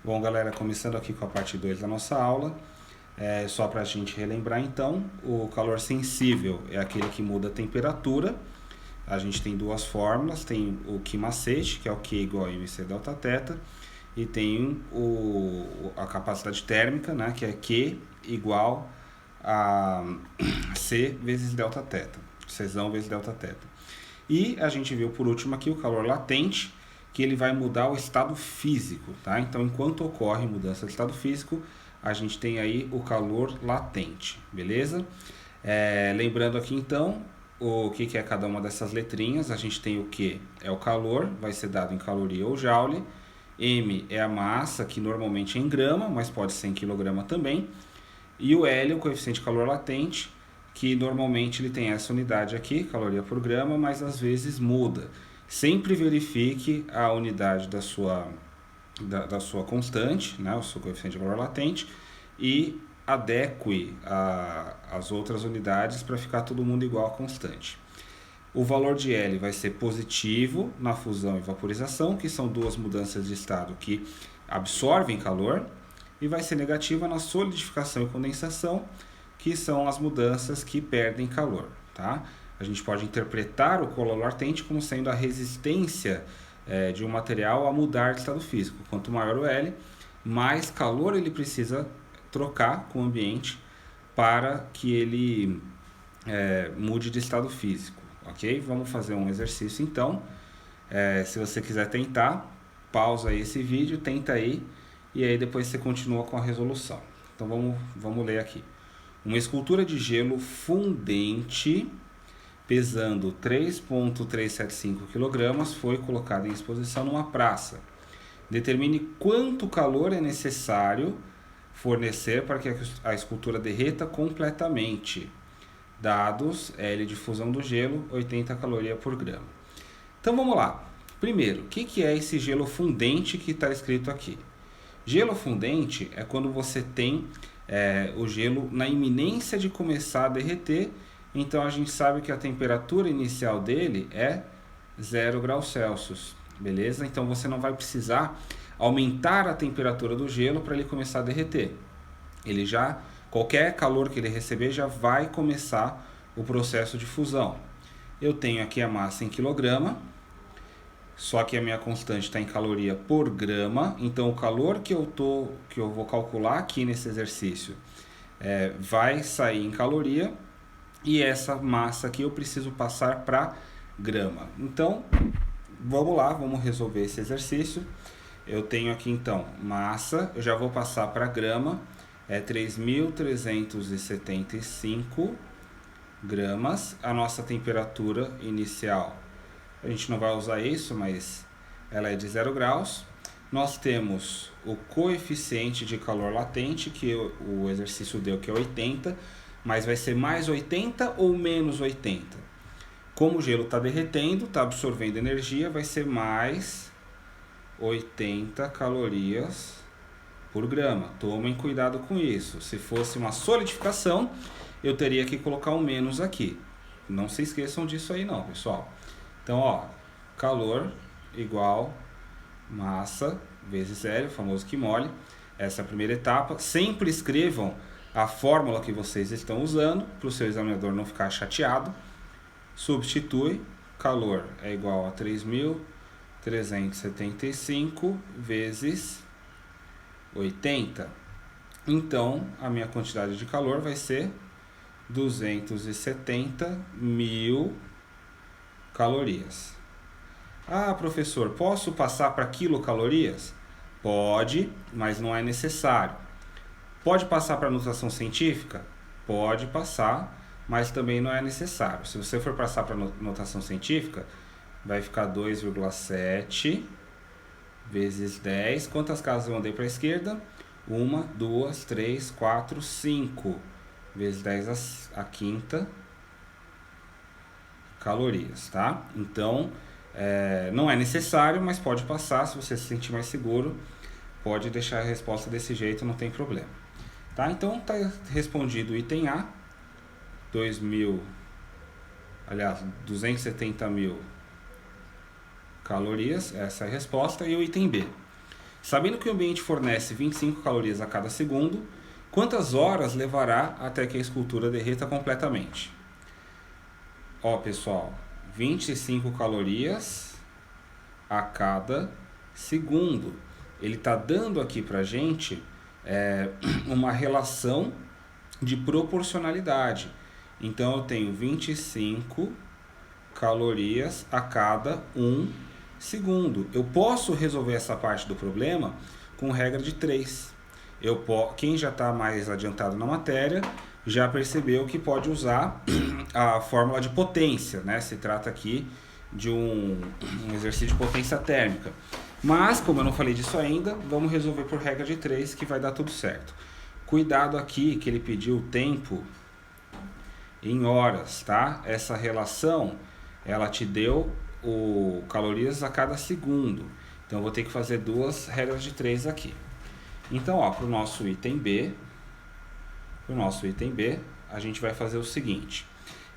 Bom, galera, começando aqui com a parte 2 da nossa aula, só para a gente relembrar então, o calor sensível é aquele que muda a temperatura. A gente tem duas fórmulas, tem o Q macete, que é o Q igual a mc delta θ, e tem a capacidade térmica, né, que é Q igual a C vezes delta θ, Czão vezes delta θ. E a gente viu por último aqui o calor latente, que ele vai mudar o estado físico, tá? Então, enquanto ocorre mudança de estado físico, a gente tem aí o calor latente, beleza? Lembrando aqui então, o que é cada uma dessas letrinhas. A gente tem o Q, é o calor, vai ser dado em caloria ou joule. M é a massa, que normalmente é em grama, mas pode ser em quilograma também. E o L, o coeficiente de calor latente, que normalmente ele tem essa unidade aqui, caloria por grama, mas às vezes muda. Sempre verifique a unidade da sua constante, né, o seu coeficiente de calor latente, e adeque as outras unidades para ficar todo mundo igual a constante. O valor de L vai ser positivo na fusão e vaporização, que são duas mudanças de estado que absorvem calor, e vai ser negativa na solidificação e condensação, que são as mudanças que perdem calor, tá? A gente pode interpretar o calor latente como sendo a resistência de um material a mudar de estado físico. Quanto maior o L, mais calor ele precisa trocar com o ambiente para que ele mude de estado físico, ok? Vamos fazer um exercício então. Se você quiser tentar, pausa aí esse vídeo, tenta aí, e aí depois você continua com a resolução. Então vamos ler aqui. Uma escultura de gelo fundente pesando 3,375 kg foi colocada em exposição numa praça. Determine quanto calor é necessário fornecer para que a escultura derreta completamente. Dados L de fusão do gelo, 80 calorias por grama. Então vamos lá. Primeiro, o que é esse gelo fundente que está escrito aqui? Gelo fundente é quando você tem o gelo na iminência de começar a derreter. Então a gente sabe que a temperatura inicial dele é 0 graus Celsius, beleza? Então você não vai precisar aumentar a temperatura do gelo para ele começar a derreter. Qualquer calor que ele receber já vai começar o processo de fusão. Eu tenho aqui a massa em quilograma, só que a minha constante está em caloria por grama. Então o calor que eu vou calcular aqui nesse exercício vai sair em caloria, e essa massa aqui eu preciso passar para grama. Então vamos lá, vamos resolver esse exercício. Eu tenho aqui então massa, eu já vou passar para grama, 3.375 gramas. A nossa temperatura inicial, a gente não vai usar isso, mas ela é de 0 graus. Nós temos o coeficiente de calor latente, que o exercício deu, que é 80, mas vai ser mais 80 ou menos 80? Como o gelo está derretendo, está absorvendo energia, vai ser mais 80 calorias por grama. Tomem cuidado com isso. Se fosse uma solidificação, eu teria que colocar um menos aqui. Não se esqueçam disso aí não, pessoal. Então, ó, calor igual massa vezes L, o famoso Q mole. Essa é a primeira etapa. Sempre escrevam a fórmula que vocês estão usando, para o seu examinador não ficar chateado. Substitui, calor é igual a 3.375 vezes 80. Então, a minha quantidade de calor vai ser 270.000 calorias. Ah, professor, posso passar para quilocalorias? Pode, mas não é necessário. Pode passar para notação científica? Pode passar, mas também não é necessário. Se você for passar para notação científica, vai ficar 2,7 vezes 10. Quantas casas eu andei para a esquerda? 1, 2, 3, 4, 5. Vezes 10 a quinta calorias, tá? Então, não é necessário, mas pode passar. Se você se sentir mais seguro, pode deixar a resposta desse jeito, não tem problema. Tá? Então está respondido o item A, 270.000 calorias, essa é a resposta. E o item B, Sabendo que o ambiente fornece 25 calorias a cada segundo, quantas horas levará até que a escultura derreta completamente? Ó, pessoal, 25 calorias a cada segundo. Ele está dando aqui para a gente uma relação de proporcionalidade. Então, eu tenho 25 calorias a cada 1 segundo. Eu posso resolver essa parte do problema com regra de 3. Quem já está mais adiantado na matéria já percebeu que pode usar a fórmula de potência, né? Se trata aqui de um exercício de potência térmica. Mas, como eu não falei disso ainda, vamos resolver por regra de 3 que vai dar tudo certo. Cuidado aqui que ele pediu o tempo em horas, tá? Essa relação, ela te deu o calorias a cada segundo. Então, eu vou ter que fazer duas regras de 3 aqui. Então, ó, para o nosso item B, a gente vai fazer o seguinte.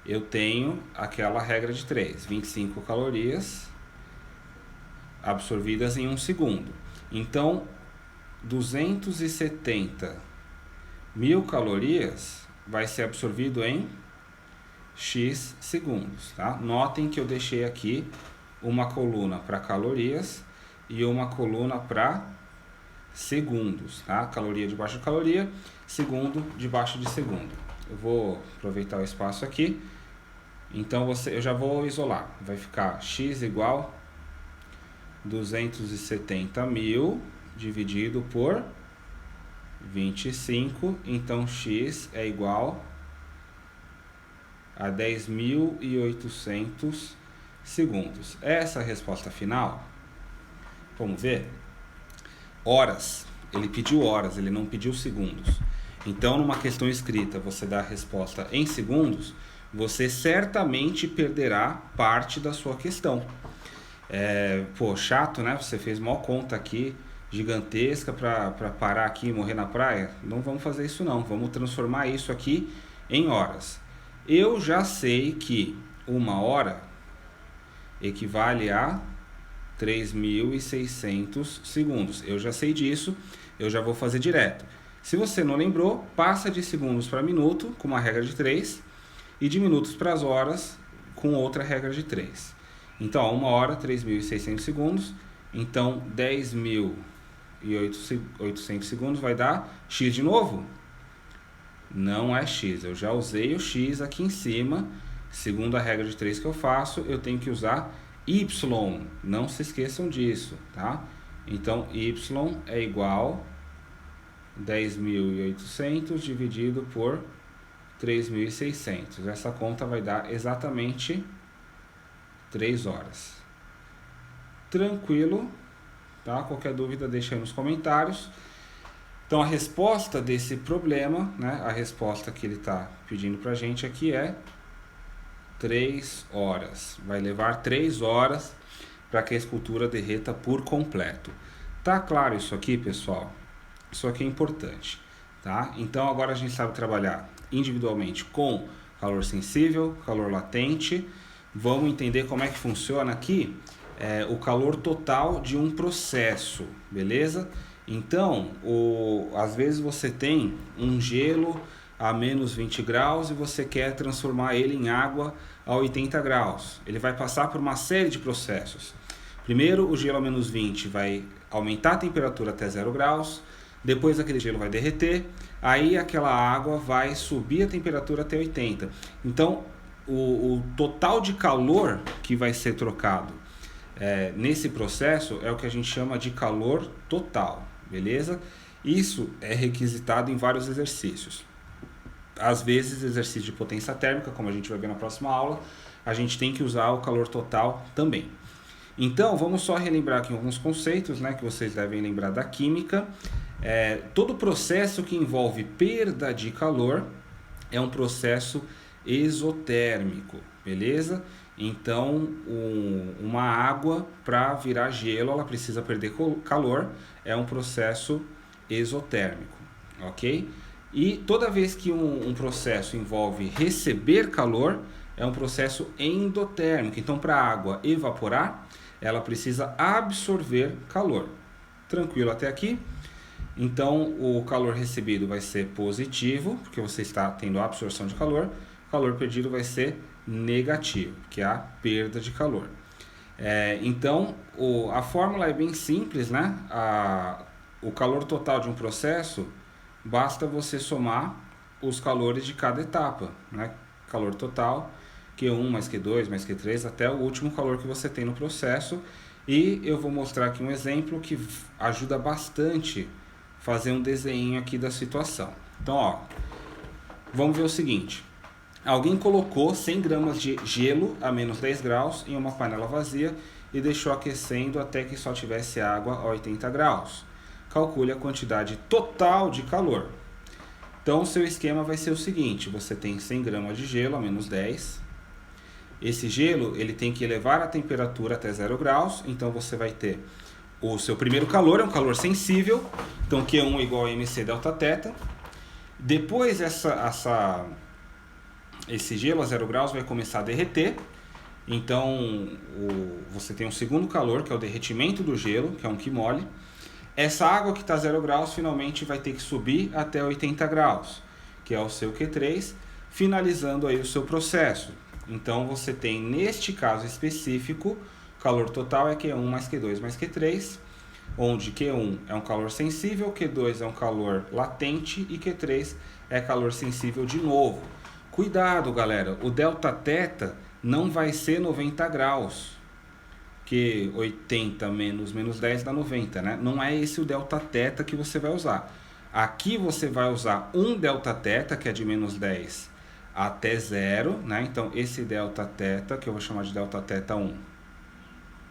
Eu tenho aquela regra de 3, 25 calorias absorvidas em 1 segundo. Então, 270 mil calorias vai ser absorvido em X segundos, tá? Notem que eu deixei aqui uma coluna para calorias e uma coluna para segundos, tá? Caloria debaixo de caloria, segundo debaixo de segundo. Eu vou aproveitar o espaço aqui. Então, eu já vou isolar. Vai ficar X igual 270 mil dividido por 25. Então, X é igual a 10.800 segundos. Essa é a resposta final. Vamos ver? Horas. Ele pediu horas, ele não pediu segundos. Então, numa questão escrita, você dá a resposta em segundos, você certamente perderá parte da sua questão. Chato, né? Você fez uma conta aqui gigantesca para parar aqui e morrer na praia. Não vamos fazer isso não. Vamos transformar isso aqui em horas. Eu já sei que 1 hora equivale a 3.600 segundos. Eu já sei disso, eu já vou fazer direto. Se você não lembrou, passa de segundos para minuto com uma regra de 3 e de minutos para as horas com outra regra de 3. Então, 1 hora, 3.600 segundos. Então, 10.800 segundos vai dar X de novo? Não é X. Eu já usei o X aqui em cima. Segundo a regra de 3 que eu faço, eu tenho que usar Y. Não se esqueçam disso, tá? Então, Y é igual a 10.800 dividido por 3.600. Essa conta vai dar exatamente 3 horas. Tranquilo, tá? Qualquer dúvida deixa aí nos comentários. Então, a resposta desse problema, né? A resposta que ele está pedindo para a gente aqui é 3 horas. Vai levar 3 horas para que a escultura derreta por completo. Tá claro isso aqui, pessoal? Isso aqui é importante, tá? Então, agora a gente sabe trabalhar individualmente com calor sensível, calor latente. Vamos entender como é que funciona aqui o calor total de um processo, beleza? Então, às vezes você tem um gelo a menos 20 graus e você quer transformar ele em água a 80 graus. Ele vai passar por uma série de processos. Primeiro, o gelo a menos 20 vai aumentar a temperatura até 0 graus. Depois aquele gelo vai derreter, aí aquela água vai subir a temperatura até 80. Então, o total de calor que vai ser trocado nesse processo é o que a gente chama de calor total, beleza? Isso é requisitado em vários exercícios. Às vezes, exercício de potência térmica, como a gente vai ver na próxima aula, a gente tem que usar o calor total também. Então, vamos só relembrar aqui alguns conceitos, né, que vocês devem lembrar da química. Todo processo que envolve perda de calor é um processo exotérmico, beleza? Então, uma água para virar gelo, ela precisa perder calor, é um processo exotérmico, ok? E toda vez que um processo envolve receber calor, é um processo endotérmico. Então, para a água evaporar, ela precisa absorver calor. Tranquilo até aqui? Então, o calor recebido vai ser positivo, porque você está tendo a absorção de calor. O calor perdido vai ser negativo, que é a perda de calor. Então, a fórmula é bem simples, né? O calor total de um processo, basta você somar os calores de cada etapa, né? Calor total, Q1 mais Q2 mais Q3, até o último calor que você tem no processo. E eu vou mostrar aqui um exemplo que ajuda bastante fazer um desenho aqui da situação. Então, ó, vamos ver o seguinte. Alguém colocou 100 gramas de gelo a menos 10 graus em uma panela vazia e deixou aquecendo até que só tivesse água a 80 graus. Calcule a quantidade total de calor. Então, o seu esquema vai ser o seguinte. Você tem 100 gramas de gelo a menos 10. Esse gelo ele tem que elevar a temperatura até 0 graus. Então, você vai ter o seu primeiro calor, é um calor sensível. Então, Q1 igual a MC delta θ. Depois, esse gelo a 0 graus vai começar a derreter. Então, você tem um segundo calor, que é o derretimento do gelo, que é um Q-mole. Essa água que está a 0 graus, finalmente vai ter que subir até 80 graus, que é o seu Q3, finalizando aí o seu processo. Então, você tem, neste caso específico, o calor total é Q1 mais Q2 mais Q3, onde Q1 é um calor sensível, Q2 é um calor latente e Q3 é calor sensível de novo. Cuidado, galera, o Δθ não vai ser 90 graus, que 80 menos 10 dá 90, né? Não é esse o Δθ que você vai usar. Aqui você vai usar um Δθ, que é de menos 10 até 0, né? Então, esse Δθ, que eu vou chamar de Δθ1,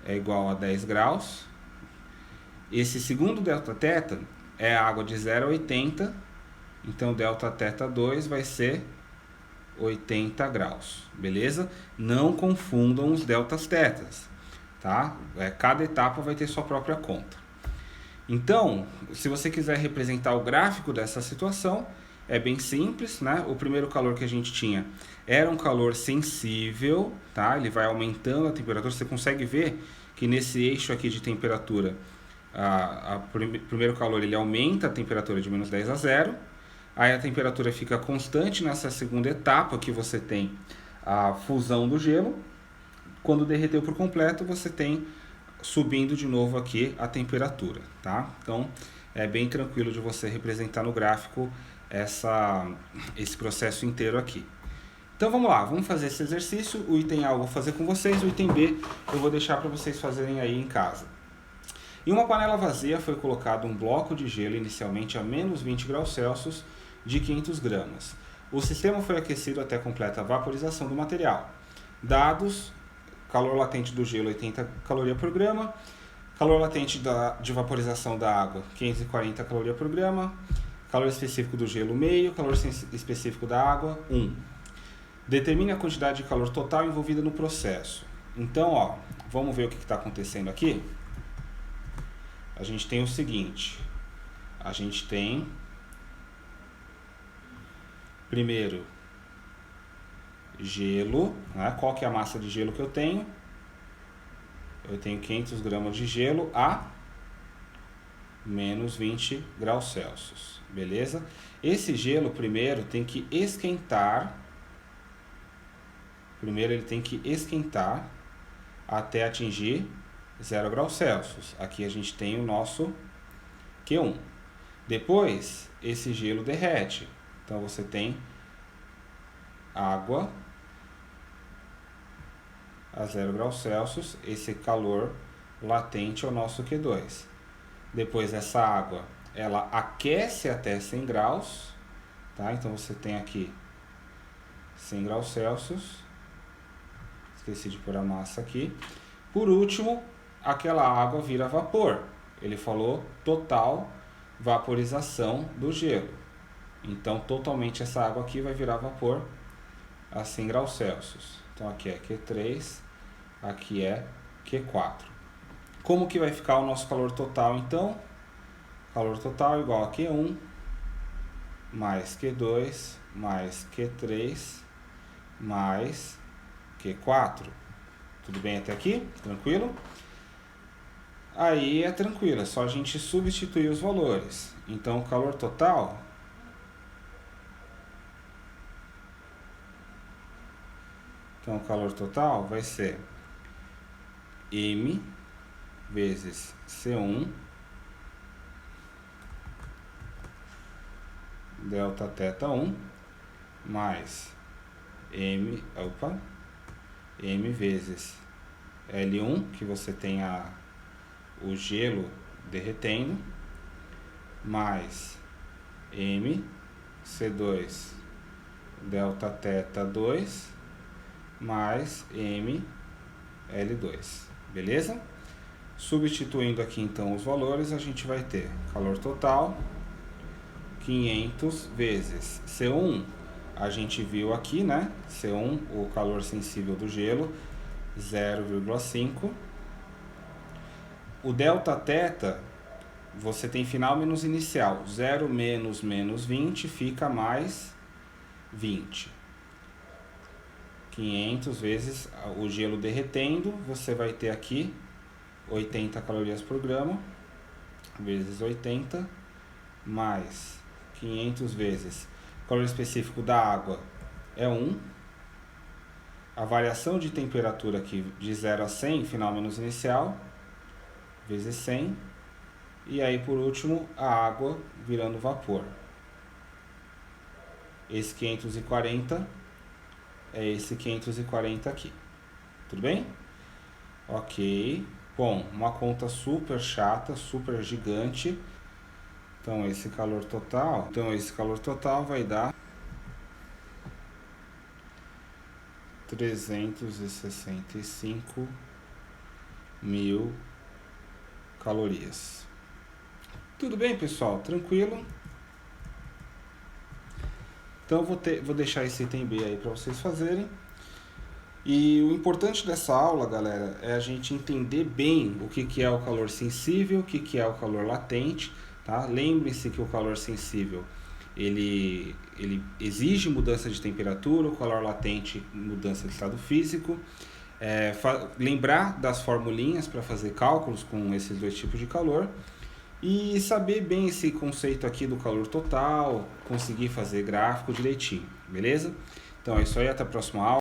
é igual a 10 graus. Esse segundo Δθ é a água de 0 a 80, então Δθ2 vai ser 80 graus, beleza? Não confundam os deltas tetas, tá? Cada etapa vai ter sua própria conta. Então, se você quiser representar o gráfico dessa situação, é bem simples, né? O primeiro calor que a gente tinha era um calor sensível, tá? Ele vai aumentando a temperatura. Você consegue ver que nesse eixo aqui de temperatura, primeiro calor ele aumenta a temperatura de menos 10 a 0. Aí a temperatura fica constante nessa segunda etapa que você tem a fusão do gelo. Quando derreteu por completo, você tem subindo de novo aqui a temperatura, tá? Então, é bem tranquilo de você representar no gráfico esse processo inteiro aqui. Então, vamos lá, vamos fazer esse exercício. O item A eu vou fazer com vocês, o item B eu vou deixar para vocês fazerem aí em casa. Em uma panela vazia foi colocado um bloco de gelo inicialmente a menos 20 graus Celsius de 500 gramas. O sistema foi aquecido até completa vaporização do material. Dados: calor latente do gelo 80 calorias por grama, calor latente de vaporização da água 540 calorias por grama, calor específico do gelo meio, calor específico da água 1. Determine a quantidade de calor total envolvida no processo. Então, ó, vamos ver o que está acontecendo aqui. A gente tem o seguinte, a gente tem primeiro gelo, né? Qual que é a massa de gelo que eu tenho? Eu tenho 500 gramas de gelo a menos 20 graus Celsius, beleza? Esse gelo primeiro tem que esquentar, até atingir 0 graus Celsius. Aqui a gente tem o nosso Q1. Depois, esse gelo derrete. Então, você tem água a 0 graus Celsius. Esse calor latente é o nosso Q2. Depois, essa água, ela aquece até 100 graus. Tá? Então, você tem aqui 100 graus Celsius. Esqueci de pôr a massa aqui. Por último, aquela água vira vapor. Ele falou total vaporização do gelo. Então, totalmente essa água aqui vai virar vapor a 100 graus Celsius. Então, aqui é Q3, aqui é Q4. Como que vai ficar o nosso calor total, então? Calor total igual a Q1 mais Q2 mais Q3 mais Q4. Tudo bem até aqui? Tranquilo? aí é tranquilo, é só a gente substituir os valores. Então, o calor total vai ser M vezes C1 delta θ 1 mais M vezes L1, que você tem o gelo derretendo, mais M C2 delta θ 2 mais M L2, beleza? Substituindo aqui então os valores, a gente vai ter calor total 500 vezes C1, a gente viu aqui, né? C1, o calor sensível do gelo, 0,5. O delta θ, você tem final menos inicial, 0 menos 20 fica mais 20. 500 vezes o gelo derretendo, você vai ter aqui 80 calorias por grama, vezes 80, mais 500 vezes o calor específico da água é 1. A variação de temperatura aqui de 0 a 100, final menos inicial, vezes 100. E aí, por último, a água virando vapor. Esse 540 é esse 540 aqui. Tudo bem? Ok. Bom, uma conta super chata, super gigante. Então, esse calor total vai dar 365.000 calorias. Tudo bem, pessoal? Tranquilo? Então, vou deixar esse item B aí para vocês fazerem. E o importante dessa aula, galera, é a gente entender bem o que é o calor sensível, o que é o calor latente, tá? Lembre-se que o calor sensível ele exige mudança de temperatura, o calor latente mudança de estado físico. Lembrar das formulinhas para fazer cálculos com esses dois tipos de calor e saber bem esse conceito aqui do calor total, conseguir fazer gráfico direitinho, beleza? Então é isso aí, até a próxima aula.